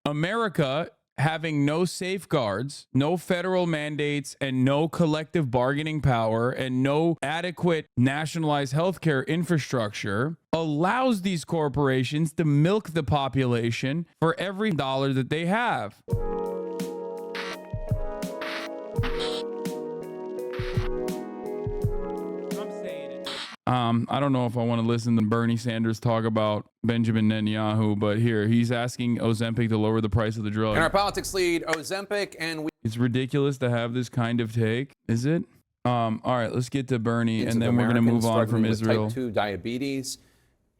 America having no safeguards, no federal mandates, and no collective bargaining power, and no adequate nationalized healthcare infrastructure allows these corporations to milk the population for every dollar that they have. I don't know if I want to listen to Bernie Sanders talk about Benjamin Netanyahu, but here he's asking Ozempic to lower the price of the drug. And our politics lead, Ozempic, and it's ridiculous to have this kind of take, is it? All right, let's get to Bernie, and then we're going to move on from Israel. Type 2 diabetes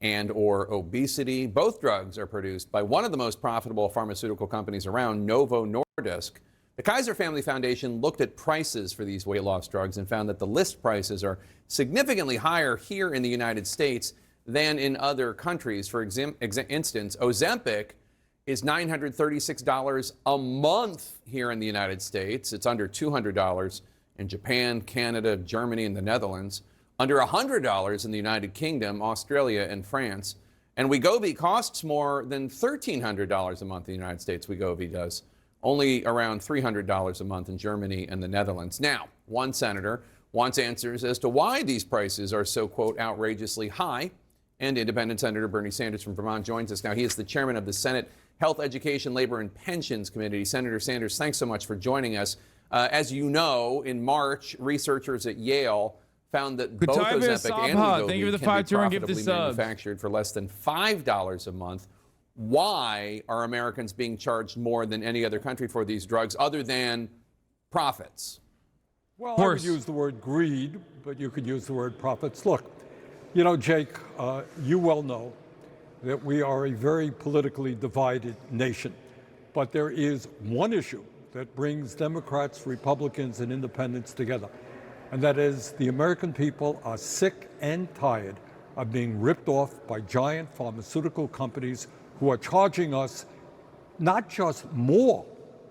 and or obesity. Both drugs are produced by one of the most profitable pharmaceutical companies around, Novo Nordisk. The Kaiser Family Foundation looked at prices for these weight loss drugs and found that the list prices are significantly higher here in the United States than in other countries. For instance, Ozempic is $936 a month here in the United States. It's under $200 in Japan, Canada, Germany, and the Netherlands. Under $100 in the United Kingdom, Australia, and France. And Wegovy costs more than $1,300 a month in the United States. Wegovy does. Only around $300 a month in Germany and the Netherlands. Now, one senator wants answers as to why these prices are so, quote, outrageously high. And independent Senator Bernie Sanders from Vermont joins us now. He is the chairman of the Senate Health, Education, Labor, and Pensions Committee. Senator Sanders, thanks so much for joining us. As you know, in March, researchers at Yale found that both Ozempic and Wegovy can be profitably manufactured for less than $5 a month. Why are Americans being charged more than any other country for these drugs other than profits? Well, I would use the word greed, but you could use the word profits. Look, you know, Jake, you well know that we are a very politically divided nation. But there is one issue that brings Democrats, Republicans, and independents together. And that is the American people are sick and tired of being ripped off by giant pharmaceutical companies who are charging us not just more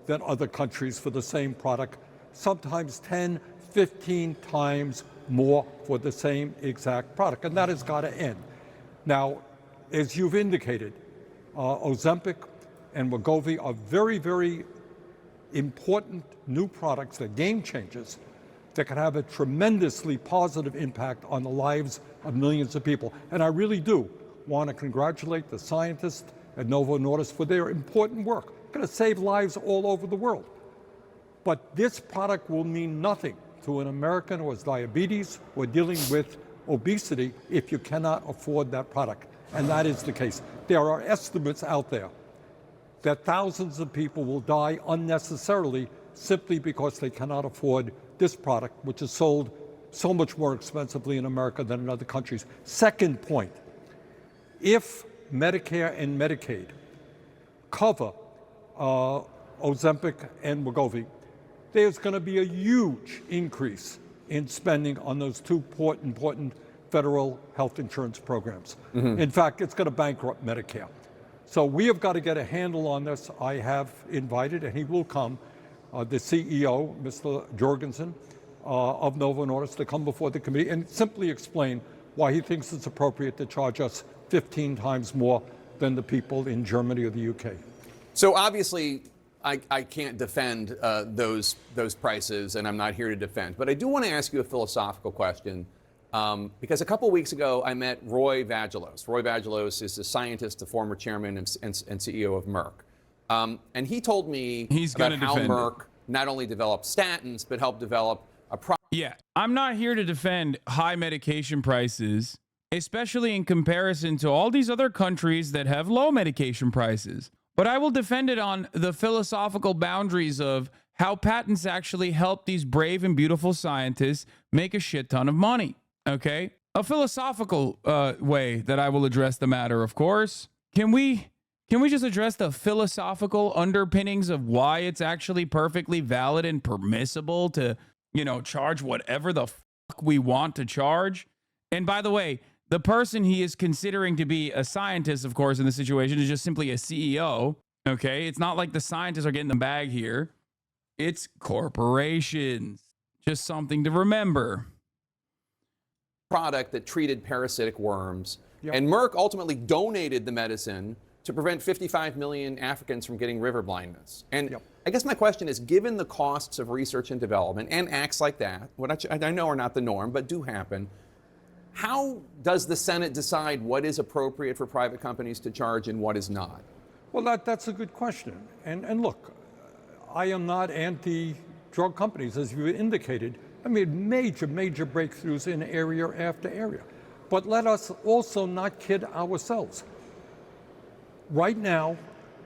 than other countries for the same product, sometimes 10, 15 times more for the same exact product. And that has got to end. Now, as you've indicated, Ozempic and Wegovy are very, very important new products. They're game changers that can have a tremendously positive impact on the lives of millions of people. And I really do want to congratulate the scientists at Novo Nordisk for their important work. It's going to save lives all over the world. But this product will mean nothing to an American who has diabetes or dealing with obesity if you cannot afford that product. And that is the case. There are estimates out there that thousands of people will die unnecessarily simply because they cannot afford this product, which is sold so much more expensively in America than in other countries. Second point, if Medicare and Medicaid cover Ozempic and Wegovy, there's going to be a huge increase in spending on those two important federal health insurance programs. In fact, it's going to bankrupt Medicare. So we have got to get a handle on this. I have invited, and he will come, the CEO, Mr. Jorgensen, of Novo Nordisk, to come before the committee and simply explain why he thinks it's appropriate to charge us 15 times more than the people in Germany or the UK. So obviously, I can't defend those prices, and I'm not here to defend. But I do want to ask you a philosophical question, because a couple weeks ago I met Roy Vagelos. Roy Vagelos is a scientist, the former chairman and CEO of Merck. And he told me about how Merck not only developed statins, but helped develop a product. Yeah, I'm not here to defend high medication prices, especially in comparison to all these other countries that have low medication prices. But I will defend it on the philosophical boundaries of how patents actually help these brave and beautiful scientists make a shit ton of money, okay? A philosophical way that I will address the matter, of course. Can we just address the philosophical underpinnings of why it's actually perfectly valid and permissible to, you know, charge whatever the fuck we want to charge? And by the way, the person he is considering to be a scientist, of course, in this situation is just simply a CEO, okay? It's not like the scientists are getting the bag here. It's corporations. Just something to remember. Product that treated parasitic worms. Yep. And Merck ultimately donated the medicine to prevent 55 million Africans from getting river blindness. And I guess my question is, given the costs of research and development and acts like that, what I know are not the norm, but do happen, how does the Senate decide what is appropriate for private companies to charge and what is not? Well, that's a good question. And look, I am not anti-drug companies, as you indicated. I made major breakthroughs in area after area. But let us also not kid ourselves. Right now,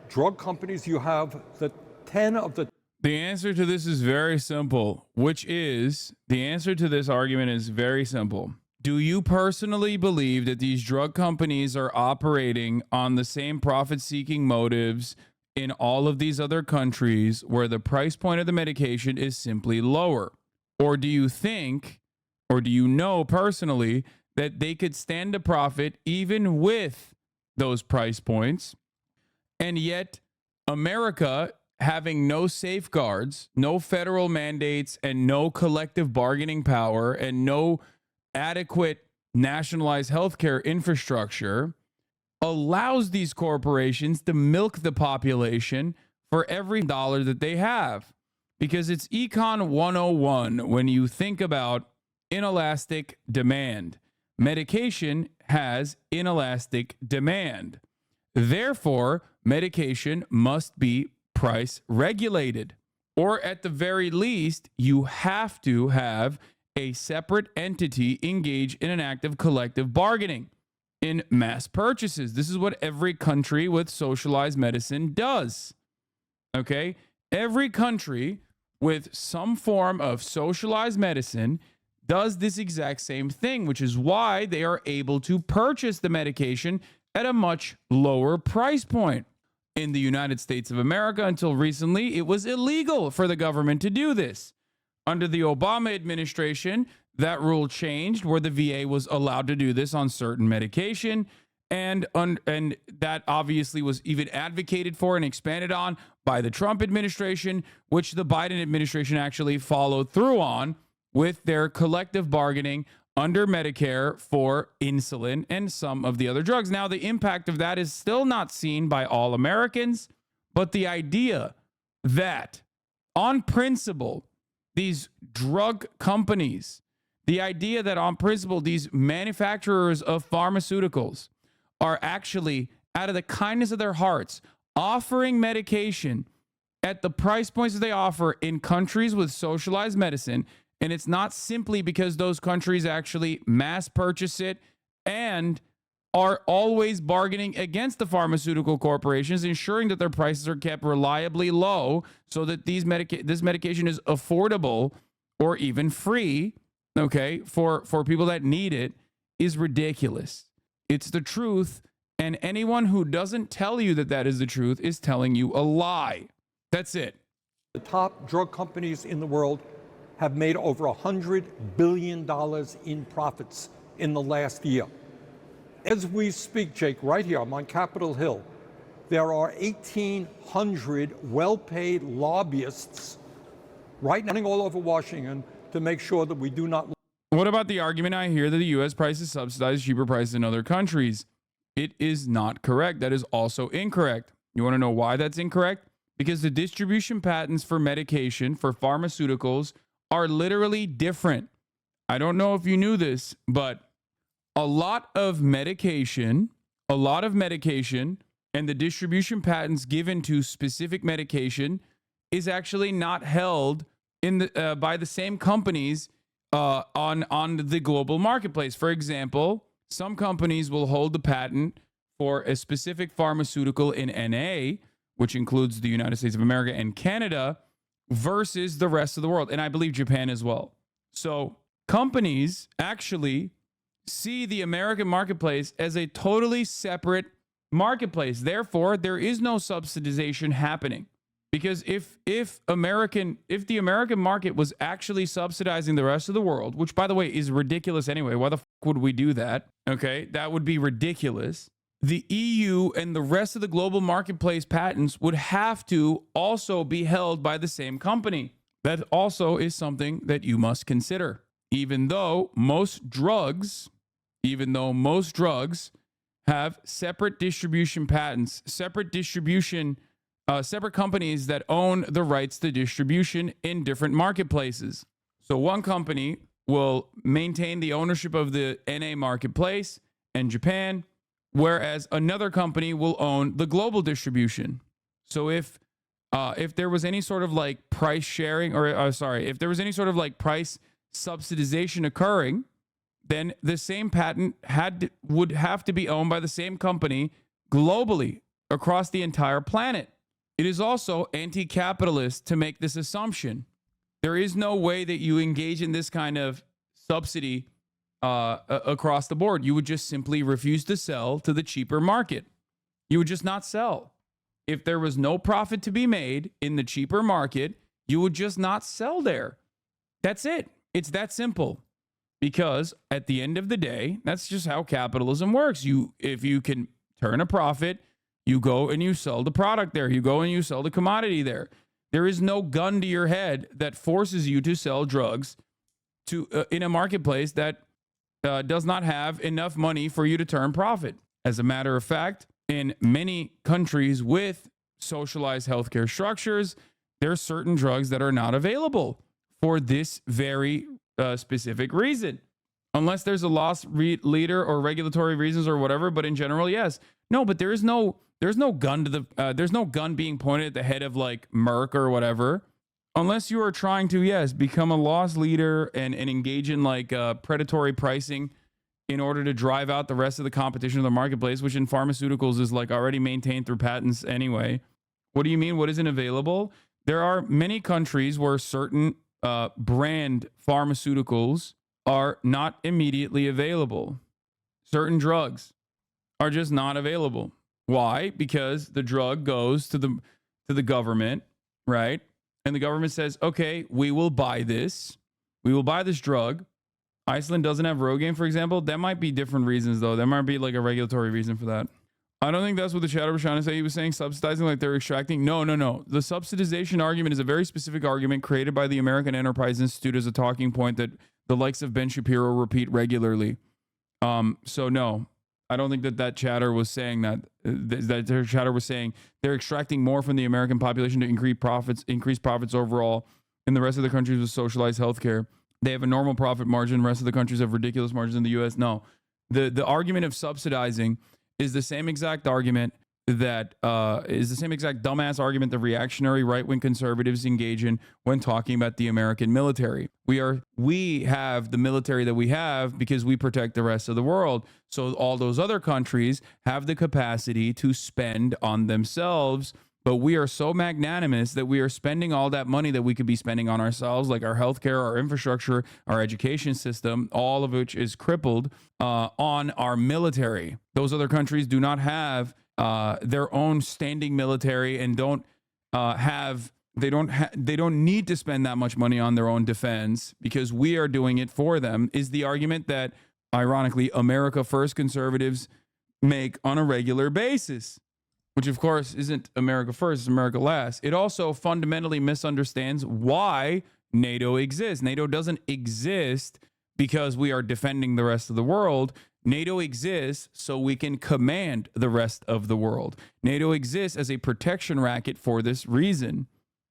drug companies, you have the 10 of the... The answer to this is very simple, which is, the answer to this argument is very simple. Do you personally believe that these drug companies are operating on the same profit-seeking motives in all of these other countries where the price point of the medication is simply lower? Or do you think, or do you know personally, that they could stand a profit even with those price points, and yet America, having no safeguards, no federal mandates, and no collective bargaining power, and no adequate nationalized healthcare infrastructure, allows these corporations to milk the population for every dollar that they have? Because it's Econ 101 when you think about inelastic demand. Medication has inelastic demand. Therefore, medication must be price regulated. Or at the very least, you have to have a separate entity engage in an act of collective bargaining in mass purchases. This is what every country with socialized medicine does. Okay? Every country with some form of socialized medicine does this exact same thing, which is why they are able to purchase the medication at a much lower price point. In the United States of America, until recently, it was illegal for the government to do this. Under the Obama administration, that rule changed where the VA was allowed to do this on certain medication, and that obviously was even advocated for and expanded on by the Trump administration, which the Biden administration actually followed through on with their collective bargaining under Medicare for insulin and some of the other drugs. Now, the impact of that is still not seen by all Americans, but the idea that on principle, these drug companies, the idea that on principle, these manufacturers of pharmaceuticals are actually, out of the kindness of their hearts, offering medication at the price points that they offer in countries with socialized medicine. And it's not simply because those countries actually mass purchase it and are always bargaining against the pharmaceutical corporations, ensuring that their prices are kept reliably low so that this medication is affordable or even free, okay, for people that need it, is ridiculous. It's the truth, and anyone who doesn't tell you that that is the truth is telling you a lie. That's it. The top drug companies in the world have made over $100 billion in profits in the last year. As we speak, Jake, right here, I'm on Capitol Hill, there are 1,800 well-paid lobbyists right now running all over Washington to make sure that we do not... What about the argument I hear that the U.S. prices subsidize cheaper prices in other countries? It is not correct. That is also incorrect. You want to know why that's incorrect? Because the distribution patents for medication, for pharmaceuticals, are literally different. I don't know if you knew this, but a lot of medication and the distribution patents given to specific medication is actually not held in the by the same companies on the global marketplace. For example, some companies will hold the patent for a specific pharmaceutical in NA, which includes the United States of America and Canada, versus the rest of the world, and I believe Japan as well. So companies actually see the American marketplace as a totally separate marketplace. Therefore, there is no subsidization happening. Because if the American market was actually subsidizing the rest of the world, which by the way is ridiculous anyway, why the fuck would we do that? Okay, that would be ridiculous. The EU and the rest of the global marketplace patents would have to also be held by the same company. That also is something that you must consider. Even though most drugs have separate distribution patents, separate companies that own the rights to distribution in different marketplaces. So one company will maintain the ownership of the NA marketplace and Japan, whereas another company will own the global distribution. So if there was any sort of like price sharing, or if there was any sort of like price subsidization occurring, then the same patent would have to be owned by the same company globally across the entire planet. It is also anti-capitalist to make this assumption. There is no way that you engage in this kind of subsidy across the board. You would just simply refuse to sell to the cheaper market. You would just not sell. If there was no profit to be made in the cheaper market, you would just not sell there. That's it. It's that simple. Because at the end of the day, that's just how capitalism works. If you can turn a profit, you go and you sell the product there. You go and you sell the commodity there. There is no gun to your head that forces you to sell drugs in a marketplace that does not have enough money for you to turn profit. As a matter of fact, in many countries with socialized healthcare structures, there are certain drugs that are not available for this very specific reason, unless there's a loss leader or regulatory reasons or whatever. But in general, yes. No, but there's no gun there's no gun being pointed at the head of like Merck or whatever, unless you are trying to, yes, become a loss leader and engage in like predatory pricing in order to drive out the rest of the competition of the marketplace, which in pharmaceuticals is like already maintained through patents anyway. What do you mean? What isn't available? There are many countries where certain brand pharmaceuticals are not immediately available. Certain drugs are just not available. Why? Because the drug goes to the government, right? And the government says, okay, we will buy this. We will buy this drug. Iceland doesn't have Rogaine, for example. That might be different reasons, though. There might be like a regulatory reason for that. I don't think that's what the chatter was trying to say. He was saying subsidizing like they're extracting. No. The subsidization argument is a very specific argument created by the American Enterprise Institute as a talking point that the likes of Ben Shapiro repeat regularly. So no, I don't think that chatter was saying that. That their chatter was saying they're extracting more from the American population to increase profits overall. In the rest of the countries with socialized healthcare, they have a normal profit margin. The rest of the countries have ridiculous margins. In the U.S., no. The argument of subsidizing is the same exact argument that is the same exact dumbass argument the reactionary right-wing conservatives engage in when talking about the American military. We have the military that we have because we protect the rest of the world. So all those other countries have the capacity to spend on themselves, but we are so magnanimous that we are spending all that money that we could be spending on ourselves, like our healthcare, our infrastructure, our education system, all of which is crippled on our military. Those other countries do not have their own standing military and they don't need to spend that much money on their own defense because we are doing it for them, is the argument that, ironically, America First conservatives make on a regular basis. Which, of course, isn't America first, it's America last. It also fundamentally misunderstands why NATO exists. NATO doesn't exist because we are defending the rest of the world. NATO exists so we can command the rest of the world. NATO exists as a protection racket for this reason.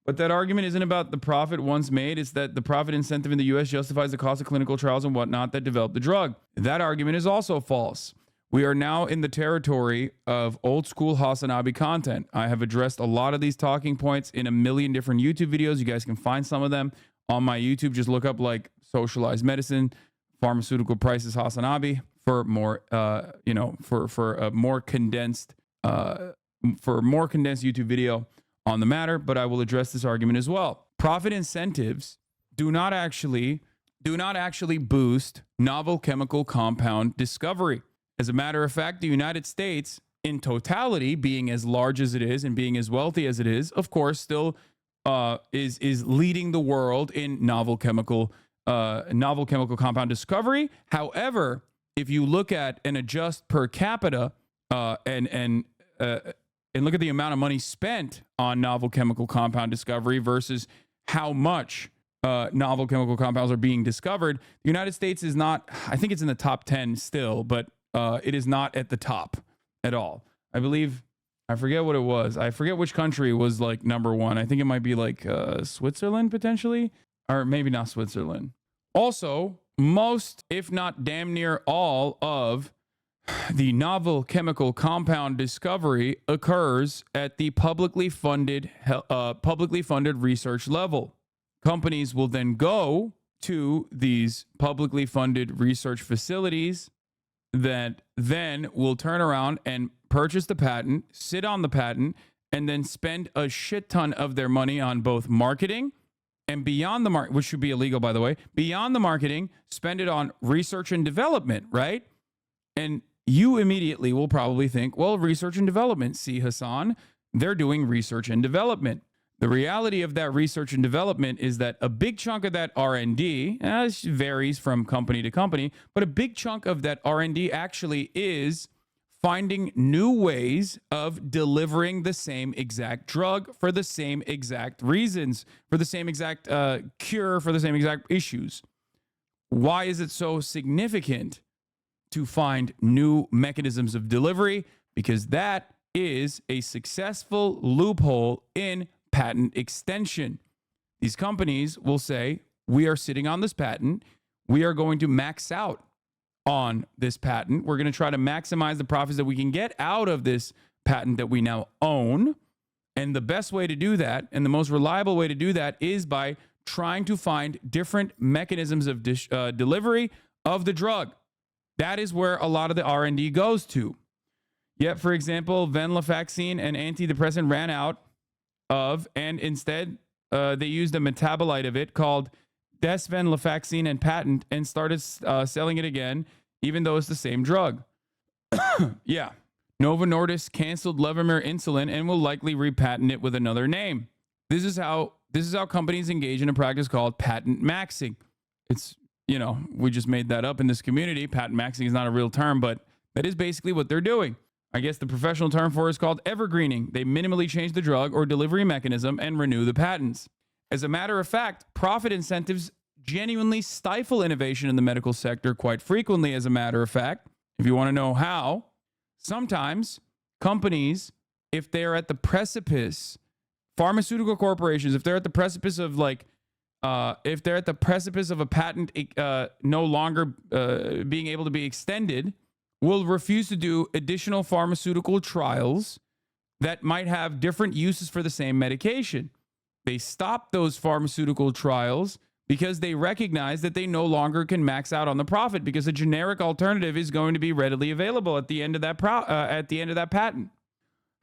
But that argument isn't about the profit once made. It's that the profit incentive in the U.S. justifies the cost of clinical trials and whatnot that developed the drug. That argument is also false. We are now in the territory of old school Hasanabi content. I have addressed a lot of these talking points in a million different YouTube videos. You guys can find some of them on my YouTube. Just look up like socialized medicine, pharmaceutical prices, Hasanabi for more, for a more condensed YouTube video on the matter. But I will address this argument as well. Profit incentives do not actually boost novel chemical compound discovery. As a matter of fact, the United States, in totality, being as large as it is and being as wealthy as it is, of course, still is leading the world in novel chemical compound discovery. However, if you look at and adjust per capita and look at the amount of money spent on novel chemical compound discovery versus how much novel chemical compounds are being discovered, the United States is not, I think it's in the top 10 still, but It is not at the top at all. I believe, I forget what it was. I forget which country was like number one. I think it might be like Switzerland potentially, or maybe not Switzerland. Also, most, if not damn near all of the novel chemical compound discovery occurs at the publicly funded research level. Companies will then go to these publicly funded research facilities that then will turn around and purchase the patent, sit on the patent, and then spend a shit ton of their money on both marketing and beyond the market, which should be illegal, by the way, beyond the marketing, spend it on research and development, right? And you immediately will probably think, well, research and development, see, Hasan, they're doing research and development. The reality of that research and development is that a big chunk of that R&D, it varies from company to company, but a big chunk of that R&D actually is finding new ways of delivering the same exact drug for the same exact reasons, for the same exact cure, for the same exact issues. Why is it so significant to find new mechanisms of delivery? Because that is a successful loophole in patent extension. These companies will say, we are sitting on this patent. We are going to max out on this patent. We're going to try to maximize the profits that we can get out of this patent that we now own. And the best way to do that, and the most reliable way to do that, is by trying to find different mechanisms of delivery of the drug. That is where a lot of the R&D goes to. Yet, for example, venlafaxine, an antidepressant, ran out of, and instead they used a metabolite of it called desvenlafaxine and patent and started selling it again, even though it's the same drug. Yeah. Novo Nordisk canceled Levemir insulin and will likely repatent it with another name. This is how companies engage in a practice called patent maxing. It's, we just made that up in this community. Patent maxing is not a real term, but that is basically what they're doing. I guess the professional term for it is called evergreening. They minimally change the drug or delivery mechanism and renew the patents. As a matter of fact, profit incentives genuinely stifle innovation in the medical sector quite frequently, as a matter of fact. If you want to know how, sometimes companies, if they're at the precipice, pharmaceutical corporations, if they're at the precipice of if they're at the precipice of a patent no longer being able to be extended, will refuse to do additional pharmaceutical trials that might have different uses for the same medication. They stop those pharmaceutical trials because they recognize that they no longer can max out on the profit because a generic alternative is going to be readily available at the end of that patent.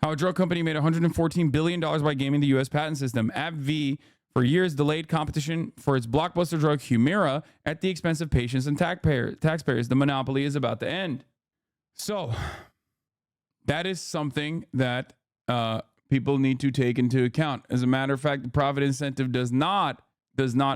How a drug company made $114 billion by gaming the U.S. patent system. AbbVie for years delayed competition for its blockbuster drug Humira at the expense of patients and taxpayers. The monopoly is about to end. So that is something that people need to take into account. As a matter of fact, the profit incentive does not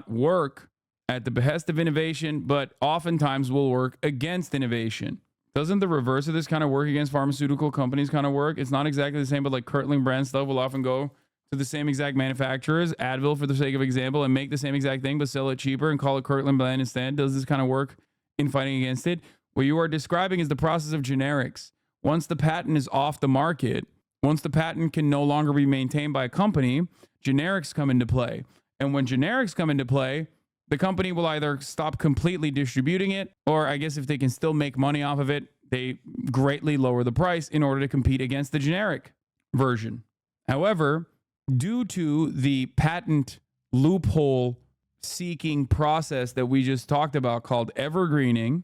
work at the behest of innovation, but oftentimes will work against innovation. Doesn't the reverse of this kind of work against pharmaceutical companies kind of work? It's not exactly the same, but like Kirtland brand stuff will often go to the same exact manufacturers, Advil for the sake of example, and make the same exact thing, but sell it cheaper and call it Kirtland brand instead. Does this kind of work in fighting against it? What you are describing is the process of generics. Once the patent is off the market, once the patent can no longer be maintained by a company, generics come into play. And when generics come into play, the company will either stop completely distributing it, or I guess if they can still make money off of it, they greatly lower the price in order to compete against the generic version. However, due to the patent loophole seeking process that we just talked about called evergreening,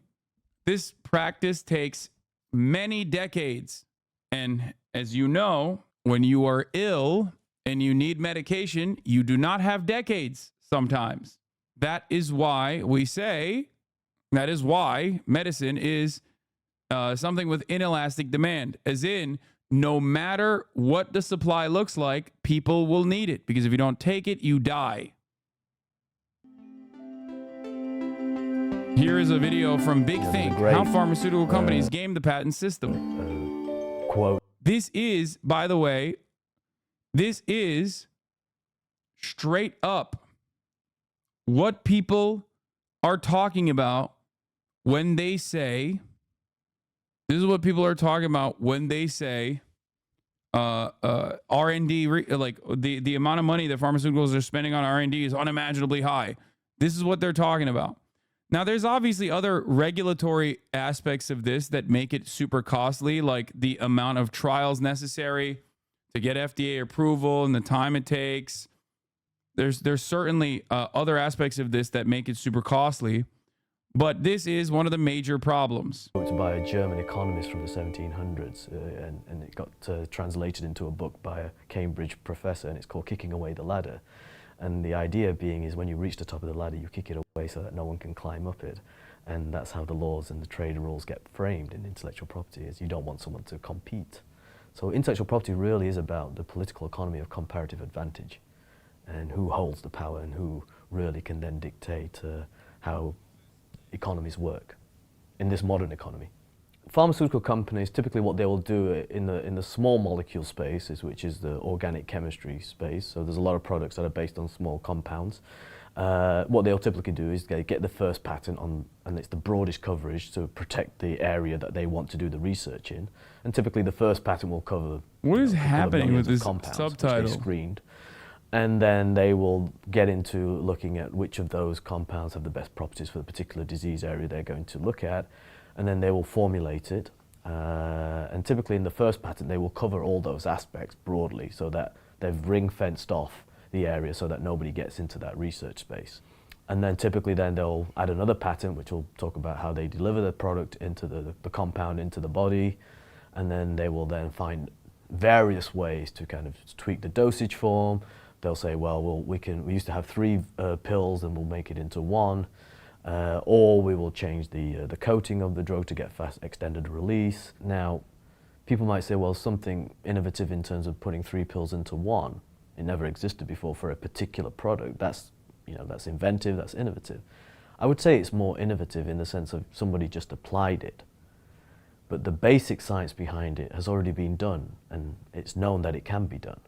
this practice takes many decades. And as you know, when you are ill and you need medication, you do not have decades sometimes. That is why we say, that is why medicine is something with inelastic demand, as in, no matter what the supply looks like, people will need it, because if you don't take it, you die. Here is a video from Big Think, how pharmaceutical companies game the patent system. Quote. This is, by the way, this is straight up what people are talking about when they say This is what people are talking about when they say R&D, like the amount of money that pharmaceuticals are spending on R&D is unimaginably high. This is what they're talking about. Now, there's obviously other regulatory aspects of this that make it super costly, like the amount of trials necessary to get FDA approval and the time it takes. There's certainly other aspects of this that make it super costly, but this is one of the major problems. It's by a German economist from the 1700s, and it got translated into a book by a Cambridge professor, and it's called Kicking Away the Ladder. And the idea being is when you reach the top of the ladder, you kick it away so that no one can climb up it. And that's how the laws and the trade rules get framed in intellectual property, is you don't want someone to compete. So intellectual property really is about the political economy of comparative advantage, and who holds the power and who really can then dictate how economies work in this modern economy. Pharmaceutical companies, typically what they will do in the small molecule space, which is the organic chemistry space, so there's a lot of products that are based on small compounds. What they'll typically do is they get the first patent on, and it's the broadest coverage to protect the area that they want to do the research in. And typically the first patent will cover what is happening with this subtitle? Which they screened. And then they will get into looking at which of those compounds have the best properties for the particular disease area they're going to look at. And then they will formulate it. And typically in the first patent, they will cover all those aspects broadly so that they've ring-fenced off the area so that nobody gets into that research space. And then typically then they'll add another patent, which will talk about how they deliver the product into the compound into the body. And then they will then find various ways to kind of tweak the dosage form. They'll say, well, we used to have 3 pills and we'll make it into 1. Or we will change the coating of the drug to get fast extended release. Now, people might say, well, something innovative in terms of putting 3 pills into 1. It never existed before for a particular product. That's inventive, that's innovative. I would say it's more innovative in the sense of somebody just applied it. But the basic science behind it has already been done, and it's known that it can be done.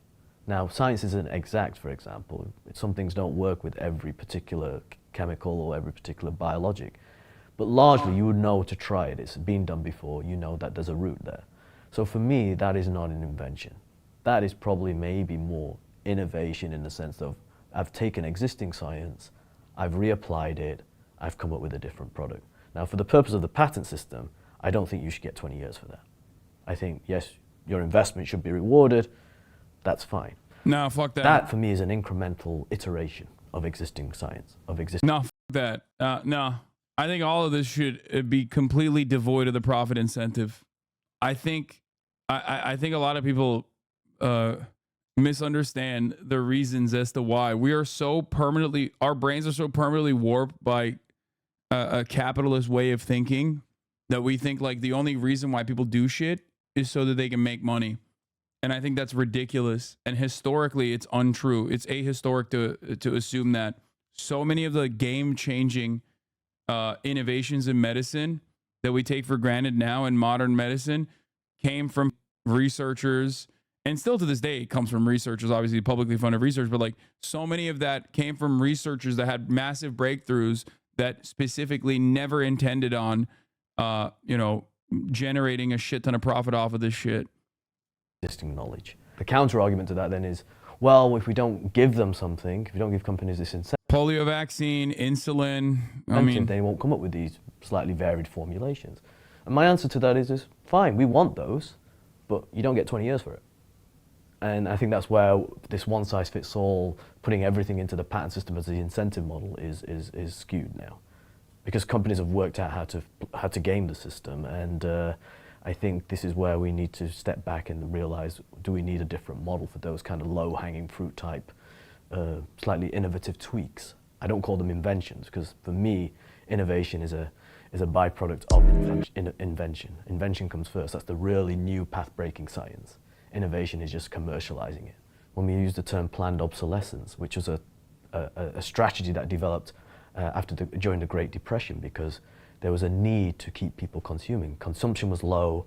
Now, science isn't exact, for example. Some things don't work with every particular chemical or every particular biologic. But largely, you would know to try it. It's been done before. You know that there's a route there. So for me, that is not an invention. That is probably maybe more innovation in the sense of I've taken existing science, I've reapplied it, I've come up with a different product. Now, for the purpose of the patent system, I don't think you should get 20 years for that. I think, yes, your investment should be rewarded. That's fine. No, fuck that. That, for me, is an incremental iteration of existing science, No, fuck that. No. I think all of this should be completely devoid of the profit incentive. I think a lot of people misunderstand the reasons as to why our brains are so permanently warped by a capitalist way of thinking that we think like the only reason why people do shit is so that they can make money. And I think that's ridiculous. And historically, it's untrue. It's ahistoric to assume that so many of the game-changing innovations in medicine that we take for granted now in modern medicine came from researchers, and still to this day it comes from researchers, obviously publicly funded research, but like so many of that came from researchers that had massive breakthroughs that specifically never intended on, generating a shit ton of profit off of this shit. Existing knowledge. The counter argument to that then is, well, if we don't give them something, if we don't give companies this incentive, polio vaccine, insulin, they won't come up with these slightly varied formulations. And my answer to that is fine, we want those, but you don't get 20 years for it. And I think that's where this one-size-fits-all, putting everything into the patent system as the incentive model is skewed now. Because companies have worked out how to game the system, and I think this is where we need to step back and realize, do we need a different model for those kind of low-hanging fruit type, slightly innovative tweaks? I don't call them inventions, because for me, innovation is a byproduct of invention. Invention comes first. That's the really new path-breaking science. Innovation is just commercializing it. When we use the term planned obsolescence, which was a strategy that developed during the Great Depression, because there was a need to keep people consuming. Consumption was low,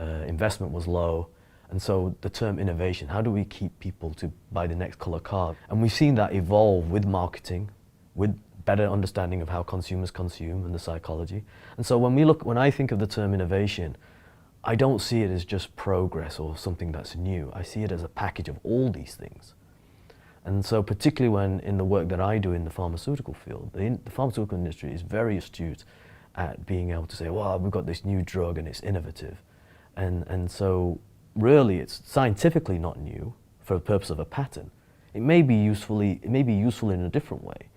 investment was low, and so the term innovation, how do we keep people to buy the next color car? And we've seen that evolve with marketing, with better understanding of how consumers consume and the psychology. And so when I think of the term innovation, I don't see it as just progress or something that's new. I see it as a package of all these things. And so particularly when in the work that I do in the pharmaceutical field, the pharmaceutical industry is very astute at being able to say, well, we've got this new drug and it's innovative. And so really it's scientifically not new for the purpose of a patent. It may be useful in a different way.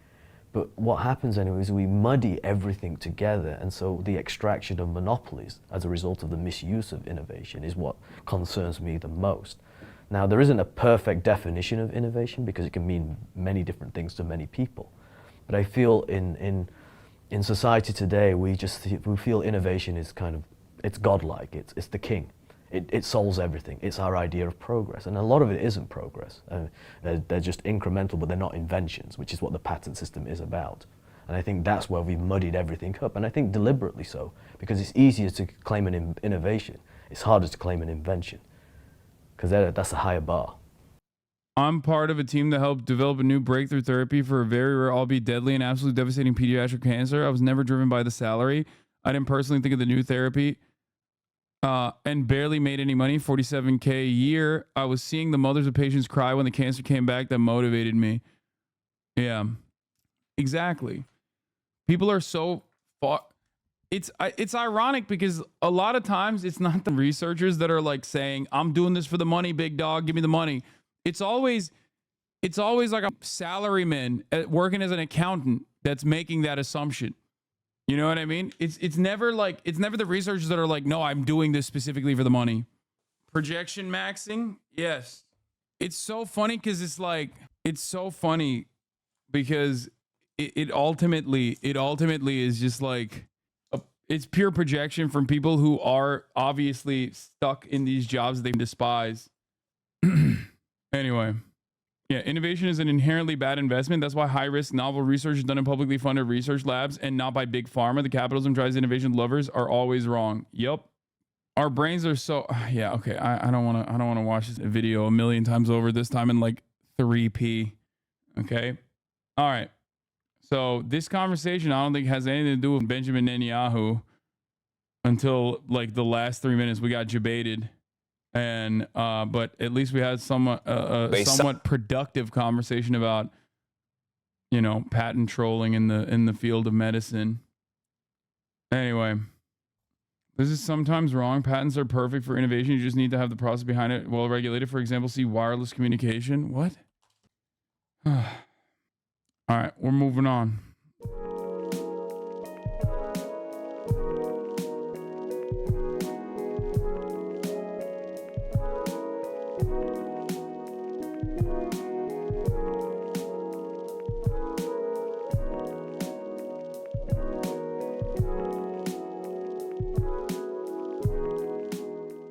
But what happens anyway is we muddy everything together, and so the extraction of monopolies as a result of the misuse of innovation is what concerns me the most. Now, there isn't a perfect definition of innovation because it can mean many different things to many people. But I feel in society today, we feel innovation is kind of, it's godlike, it's the king. It solves everything. It's our idea of progress. And a lot of it isn't progress. They're just incremental, but they're not inventions, which is what the patent system is about. And I think that's where we've muddied everything up. And I think deliberately so, because it's easier to claim an innovation. It's harder to claim an invention, because that's a higher bar. I'm part of a team that helped develop a new breakthrough therapy for a very rare, albeit deadly and absolutely devastating pediatric cancer. I was never driven by the salary. I didn't personally think of the new therapy. And barely made any money, $47K a year. I was seeing the mothers of patients cry when the cancer came back. That motivated me. Yeah, exactly. People are so far. It's ironic because a lot of times it's not the researchers that are like saying, I'm doing this for the money, big dog, give me the money. It's always like a salaryman working as an accountant that's making that assumption. You know what I mean? It's never the researchers that are like, no, I'm doing this specifically for the money. Projection maxing, yes. It's so funny because it ultimately is just like it's pure projection from people who are obviously stuck in these jobs they despise. Anyway. Yeah, innovation is an inherently bad investment. That's why high-risk novel research is done in publicly funded research labs and not by big pharma. The capitalism drives innovation lovers are always wrong. Yup. Our brains are so yeah, okay. I don't wanna watch this video a million times over, this time in like 3p. Okay. All right. So this conversation I don't think has anything to do with Benjamin Netanyahu until like the last 3 minutes we got debated. And but at least we had somewhat productive conversation about, you know, patent trolling in the field of medicine. Anyway, this is sometimes wrong. Patents are perfect for innovation. You just need to have the process behind it well regulated. For example, see wireless communication. What? All right, we're moving on.